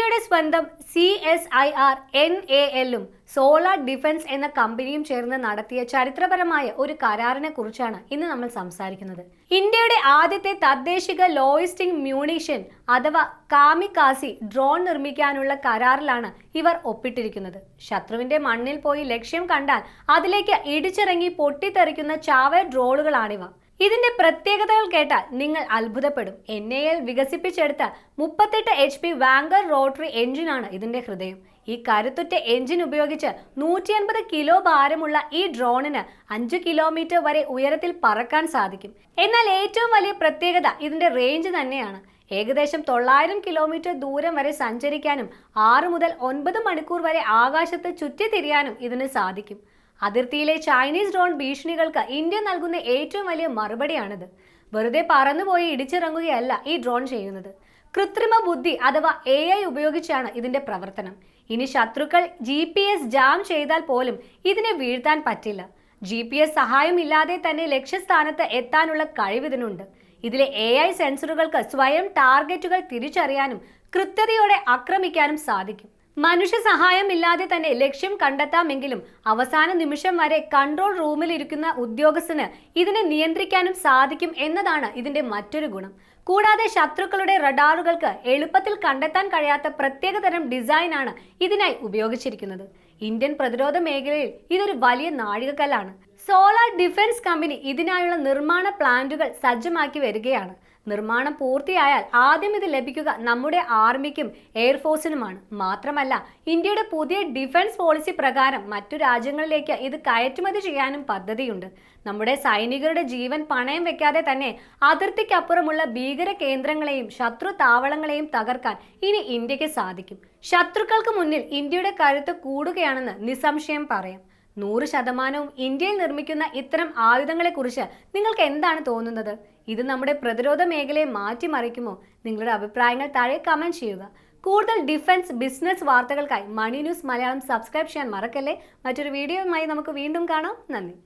ഇന്ത്യയുടെ സ്വന്തം CSIR NAL-ഉം solar defence എന്ന കമ്പനിയും ചേർന്ന് നടത്തിയ ചരിത്രപരമായ ഒരു കരാറിനെ കുറിച്ചാണ് ഇന്ന് നമ്മൾ സംസാരിക്കുന്നത്. ഇന്ത്യയുടെ ആദ്യത്തെ തദ്ദേശിക ലോയിസ്റ്റിംഗ് മ്യൂണിഷൻ അഥവാ കാമികാസി ഡ്രോൺ നിർമ്മിക്കാനുള്ള കരാറിലാണ് ഇവർ ഒപ്പിട്ടിരിക്കുന്നത്. ശത്രുവിന്റെ മണ്ണിൽ പോയി ലക്ഷ്യം കണ്ടാൽ അതിലേക്ക് ഇടിച്ചിറങ്ങി പൊട്ടിത്തെറിക്കുന്ന ചാവേർ ഡ്രോണുകളാണിവ. ഇതിന്റെ പ്രത്യേകതകൾ കേട്ടാൽ നിങ്ങൾ അത്ഭുതപ്പെടും. NAL വികസിപ്പിച്ചെടുത്ത 38 HP വാങ്കർ റോട്ടറി എഞ്ചിനാണ് ഇതിന്റെ ഹൃദയം. ഈ കരുത്തുറ്റ എഞ്ചിൻ ഉപയോഗിച്ച് 150 കിലോ ഭാരമുള്ള ഈ ഡ്രോണിന് 5 കിലോമീറ്റർ വരെ ഉയരത്തിൽ പറക്കാൻ സാധിക്കും. എന്നാൽ ഏറ്റവും വലിയ പ്രത്യേകത ഇതിന്റെ റേഞ്ച് തന്നെയാണ്. ഏകദേശം 900 കിലോമീറ്റർ ദൂരം വരെ സഞ്ചരിക്കാനും 6 മുതൽ 9 മണിക്കൂർ വരെ ആകാശത്ത് ചുറ്റിത്തിരിയാനും ഇതിന് സാധിക്കും. അതിർത്തിയിലെ ചൈനീസ് ഡ്രോൺ ഭീഷണികൾക്ക് ഇന്ത്യ നൽകുന്ന ഏറ്റവും വലിയ മറുപടിയാണിത്. വെറുതെ പറന്നുപോയി ഇടിച്ചിറങ്ങുകയല്ല ഈ ഡ്രോൺ ചെയ്യുന്നത്. കൃത്രിമ ബുദ്ധി അഥവാ AI ഉപയോഗിച്ചാണ് ഇതിന്റെ പ്രവർത്തനം. ഇനി ശത്രുക്കൾ GPS ജാം ചെയ്താൽ പോലും ഇതിനെ വീഴ്ത്താൻ പറ്റില്ല. GPS സഹായമില്ലാതെ തന്നെ ലക്ഷ്യസ്ഥാനത്ത് എത്താനുള്ള കഴിവിതിനുണ്ട്. ഇതിലെ AI സെൻസറുകൾക്ക് സ്വയം ടാർഗറ്റുകൾ തിരിച്ചറിയാനും കൃത്യതയോടെ ആക്രമിക്കാനും സാധിക്കും. മനുഷ്യ സഹായമില്ലാതെ തന്നെ ലക്ഷ്യം കണ്ടെത്താമെങ്കിലും അവസാന നിമിഷം വരെ കൺട്രോൾ റൂമിൽ ഇരിക്കുന്ന ഉദ്യോഗസ്ഥന് ഇതിനെ നിയന്ത്രിക്കാനും സാധിക്കും എന്നതാണ് ഇതിന്റെ മറ്റൊരു ഗുണം. കൂടാതെ ശത്രുക്കളുടെ റഡാറുകൾക്ക് എളുപ്പത്തിൽ കണ്ടെത്താൻ കഴിയാത്ത പ്രത്യേകതരം ഡിസൈനാണ് ഇതിനായി ഉപയോഗിച്ചിരിക്കുന്നത്. ഇന്ത്യൻ പ്രതിരോധ മേഖലയിൽ ഇതൊരു വലിയ നാഴികക്കല്ലാണ്. സോളാർ ഡിഫൻസ് കമ്പനി ഇതിനായുള്ള നിർമ്മാണ പ്ലാന്റുകൾ സജ്ജമാക്കി വരികയാണ്. നിർമ്മാണം പൂർത്തിയായാൽ ആദ്യം ഇത് ലഭിക്കുക നമ്മുടെ ആർമിക്കും എയർഫോഴ്സിനുമാണ്. മാത്രമല്ല ഇന്ത്യയുടെ പുതിയ ഡിഫൻസ് പോളിസി പ്രകാരം മറ്റു രാജ്യങ്ങളിലേക്ക് ഇത് കയറ്റുമതി ചെയ്യാനും പദ്ധതിയുണ്ട്. നമ്മുടെ സൈനികരുടെ ജീവൻ പണയം വെക്കാതെ തന്നെ അതിർത്തിക്കപ്പുറമുള്ള ഭീകര കേന്ദ്രങ്ങളെയും ശത്രു താവളങ്ങളെയും തകർക്കാൻ ഇനി ഇന്ത്യക്ക് സാധിക്കും. ശത്രുക്കൾക്ക് മുന്നിൽ ഇന്ത്യയുടെ കരുത്ത് കൂടുകയാണെന്ന് നിസ്സംശയം പറയാം. 100% ഇന്ത്യയിൽ നിർമ്മിക്കുന്ന ഇത്തരം ആയുധങ്ങളെക്കുറിച്ച് നിങ്ങൾക്ക് എന്താണ് തോന്നുന്നത്? ഇത് നമ്മുടെ പ്രതിരോധ മേഖലയെ മാറ്റിമറിക്കുമോ? നിങ്ങളുടെ അഭിപ്രായങ്ങൾ താഴെ കമന്റ് ചെയ്യുക. കൂടുതൽ ഡിഫൻസ് ബിസിനസ് വാർത്തകൾക്കായി മണി ന്യൂസ് മലയാളം സബ്സ്ക്രൈബ് ചെയ്യാൻ മറക്കല്ലേ. മറ്റൊരു വീഡിയോയുമായി നമുക്ക് വീണ്ടും കാണാം. നന്ദി.